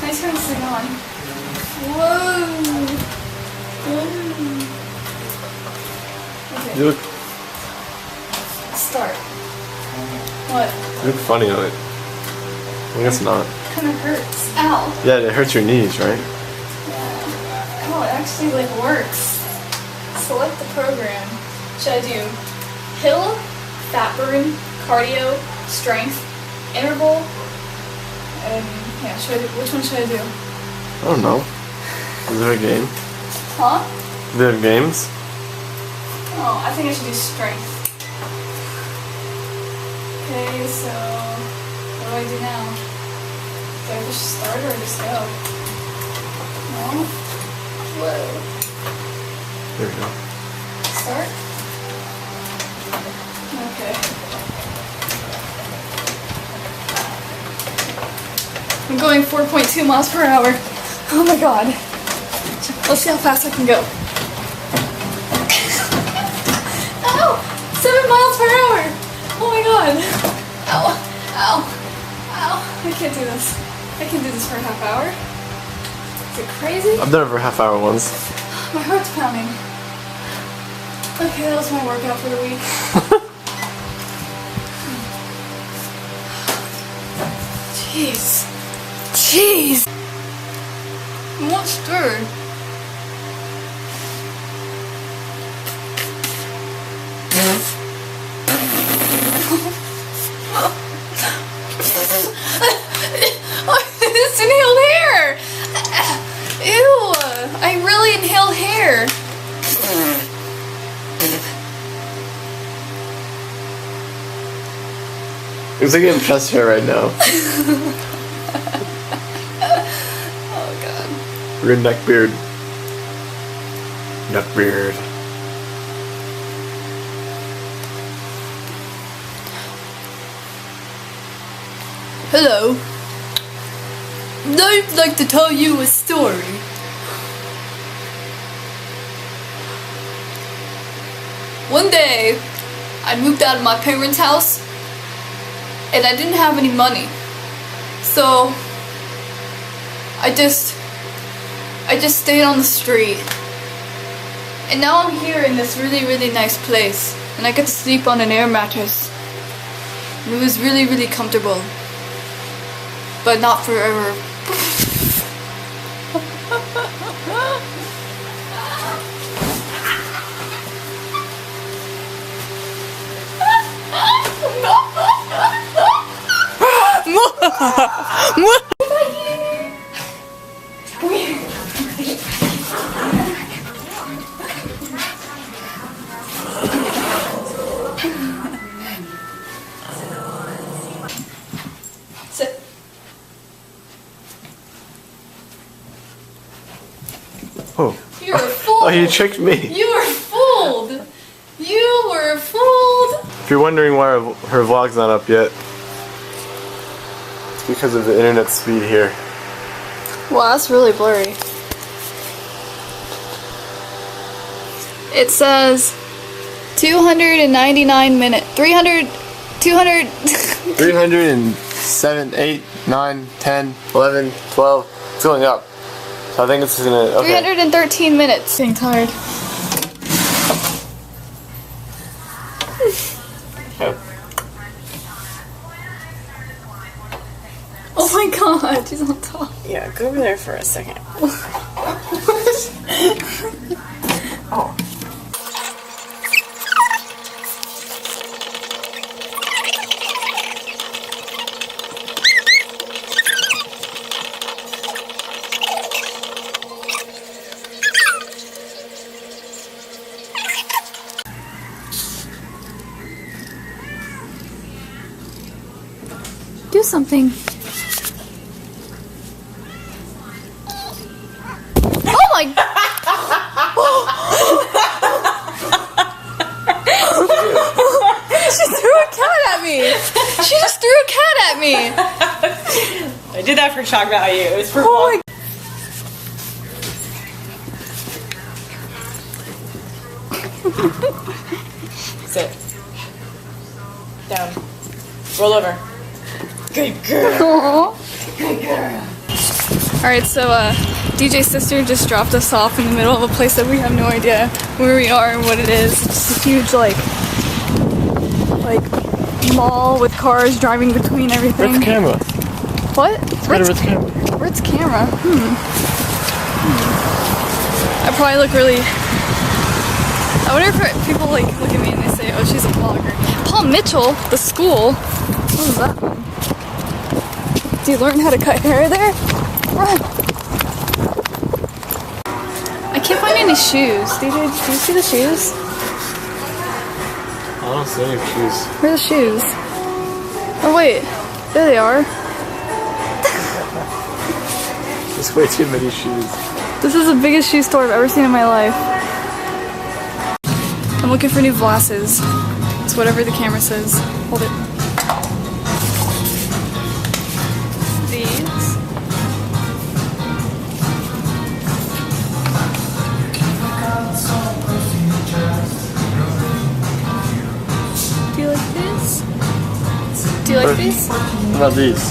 I turn this thing on. Whoa. Okay. You look. Start. What? You look funny on it. I guess not. It kind of hurts. Ow. Yeah, it hurts your knees, right? Yeah. Oh, it actually like works. Select the program. Should I do hill, fat burn, cardio, strength, interval, and yeah, which one should I do? I don't know. Is there a game? Huh? Do they have games? Oh, I think I should do strength. Okay, so what do I do now? Do I just start or just go? No? Whoa. There we go. Start? Okay. I'm going 4.2 miles per hour. Oh my god. Let's see how fast I can go. Ow! 7 miles per hour! Oh my god. Ow. Ow. Ow. I can't do this. I can do this for a half hour. Is it crazy? I've done it for a half hour once. My heart's pounding. Okay, that was my workout for the week. Jeez. Jeez. I'm not stirred. This inhaled hair! Ew! I really inhaled hair. It's like getting chest hair right now. Oh god. Weird neck beard. Neck beard. Hello. I'd like to tell you a story. One day, I moved out of my parents' house and I didn't have any money. So I just stayed on the street. And now I'm here in this really, really nice place. And I get to sleep on an air mattress. And it was really, really comfortable. But not forever. Sit. Oh. You were fooled. Oh, you tricked me. You were fooled. You were fooled. If you're wondering why her vlog's not up yet, it's because of the internet speed here. Wow, that's really blurry. It says 299 minutes. 200. 307, 8, 9, 10, 11, 12. It's going up. So I think it's gonna. Okay. 313 minutes. Getting tired. Oh my god, she's on top. Yeah, go over there for a second. Oh. Do something. Oh my! She threw a cat at me. She just threw a cat at me. I did that for shock value. It was for Oh Sit. Down. Roll over. Good girl. Good girl. Alright, so DJ's sister just dropped us off in the middle of a place that we have no idea where we are and what it is. It's just a huge like mall with cars driving between everything. Ritz camera. What? Ritz camera. Ritz camera. I probably look really. I wonder if people like look at me and they say, "Oh, she's a vlogger." Paul Mitchell, the school. What was that one? Do you learn how to cut hair there? Run. I can't find any shoes. DJ, do you see the shoes? I don't see any shoes. Where are the shoes? Oh wait, there they are. There's way too many shoes. This is the biggest shoe store I've ever seen in my life. I'm looking for new glasses. It's whatever the camera says. Hold it. These. Do you like these? Do you like these? What about these?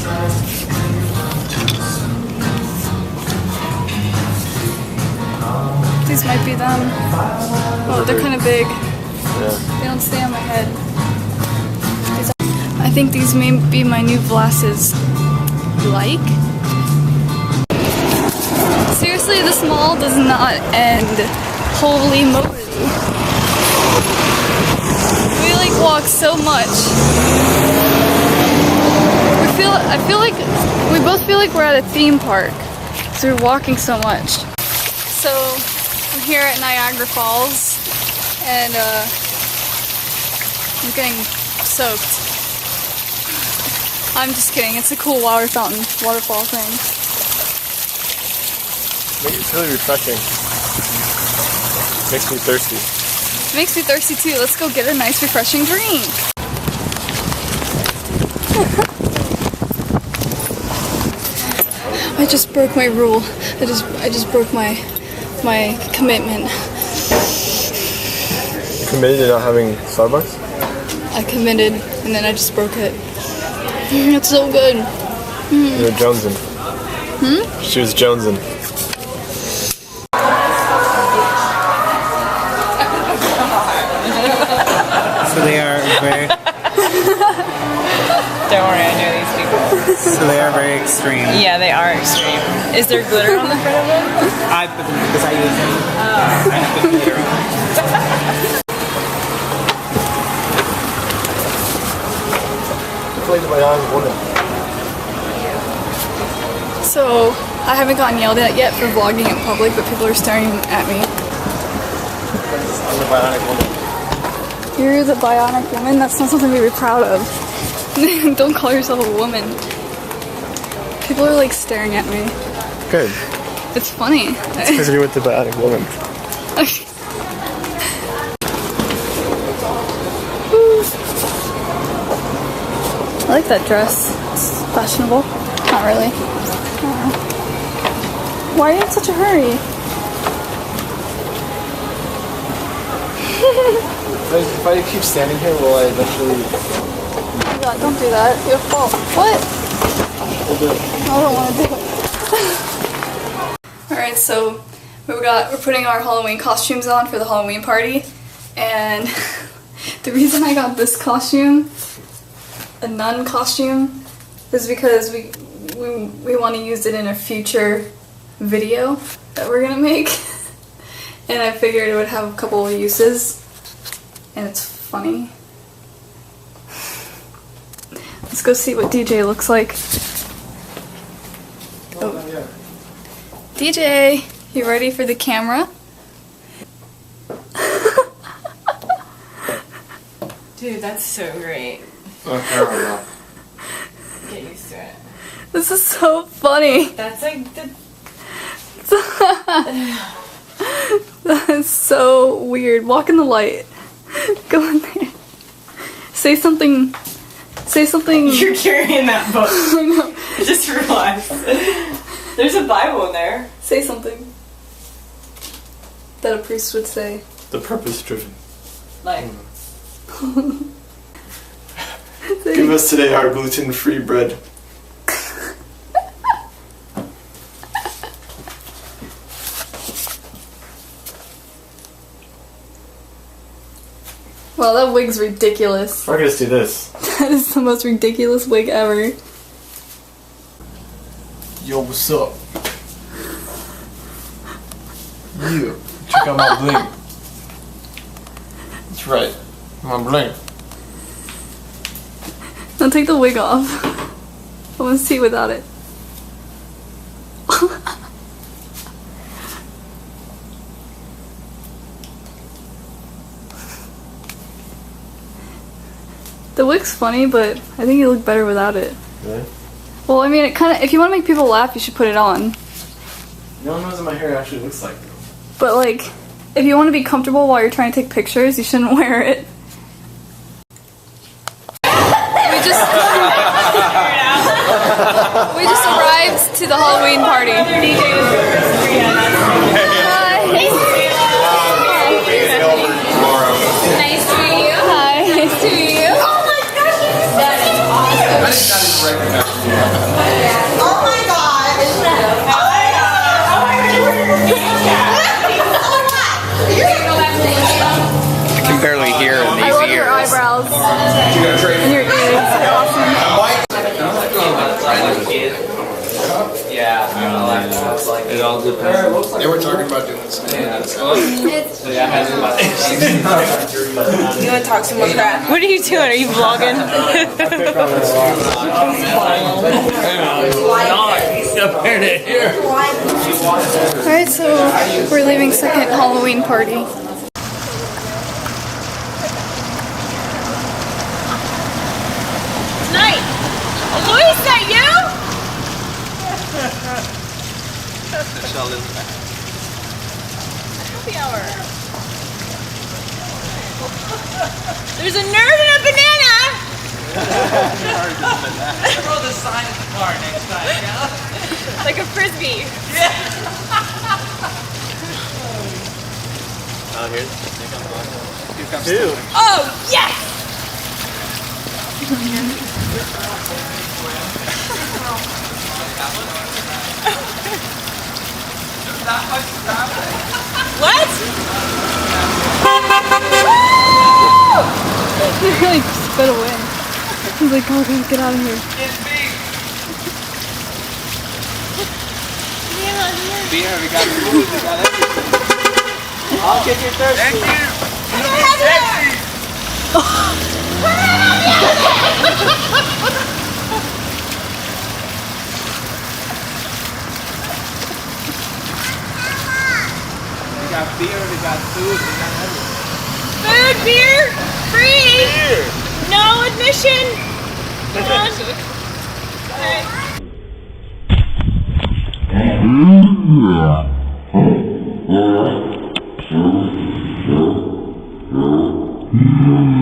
These might be them. Oh, they're kind of big. Yeah. They don't stay on my head. I think these may be my new glasses. Like? Seriously, this mall does not end. Holy moly. We like walk so much. I feel like we both feel like we're at a theme park. So we're walking so much. So I'm here at Niagara Falls and I'm getting soaked. I'm just kidding, it's a cool waterfall thing. It's really refreshing. Makes me thirsty. It makes me thirsty too. Let's go get a nice refreshing drink. I just broke my rule. I just broke my commitment. You committed to not having Starbucks? I committed and then I just broke it. It's so good. You were jonesing. She was jonesing. So they are very. Don't worry, I know these people. So they are very extreme. Yeah, they are extreme. Is there glitter on the front of them? I put them because I use them. I put glitter on. So I haven't gotten yelled at yet for vlogging in public, but people are staring at me. I'm the bionic woman. You're the bionic woman? That's not something to be proud of. Don't call yourself a woman. People are like staring at me. Good. It's funny. It's because you're with the bionic woman. I like that dress. It's fashionable. Not really. Why are you in such a hurry? If I keep standing here, will I eventually... Oh my god, don't do that. You'll fall. What? We'll do it. I don't want to do it. Alright, so we're putting our Halloween costumes on for the Halloween party. And the reason I got this costume, a nun costume, is because we want to use it in a future video that we're gonna make. And I figured it would have a couple of uses. And it's funny. Let's go see what DJ looks like. Oh. DJ, you ready for the camera? Dude, that's so great. Get used to it. This is so funny. That's like the... That is so weird. Walk in the light. Go in there. Say something. Say something. You're carrying that book. I know. I just realized. There's a Bible in there. Say something that a priest would say. The purpose driven. Like. Give us today our gluten-free bread. Wow, that wig's ridiculous. We're gonna just do this. That is the most ridiculous wig ever. Yo, what's up? Yeah, check out my bling. That's right, my bling. Now take the wig off. I want to see without it. The wig's funny, but I think you look better without it. Really? Well, I mean, it kind of. If you want to make people laugh, you should put it on. No one knows what my hair actually looks like. But like, if you want to be comfortable while you're trying to take pictures, you shouldn't wear it. We just arrived to the Halloween party. Hi. Nice to meet you. Hi. Nice to meet you. Oh my gosh, that is awesome. Oh my gosh. I can barely hear in I these love your ears. eyebrows and your ears. They're awesome. Yeah, it all depends. They were talking about doing this. You want to talk some more crap? What are you doing? Are you vlogging? Alright, so we're leaving second Halloween party. Night. Louis, is that you? Happy hour. There's a nerd and a banana. Throw the sign in the car next time, yeah? Like a frisbee. Oh, here comes Two. Oh, yes! What? He like spit away. He's like, oh, okay, get out of here. Beer, we got food, we got everything. I'll get you thirsty. Thank you. We got beer, we got food, we got everything. Food, beer, free. Beer. No admission. Come on. Okay.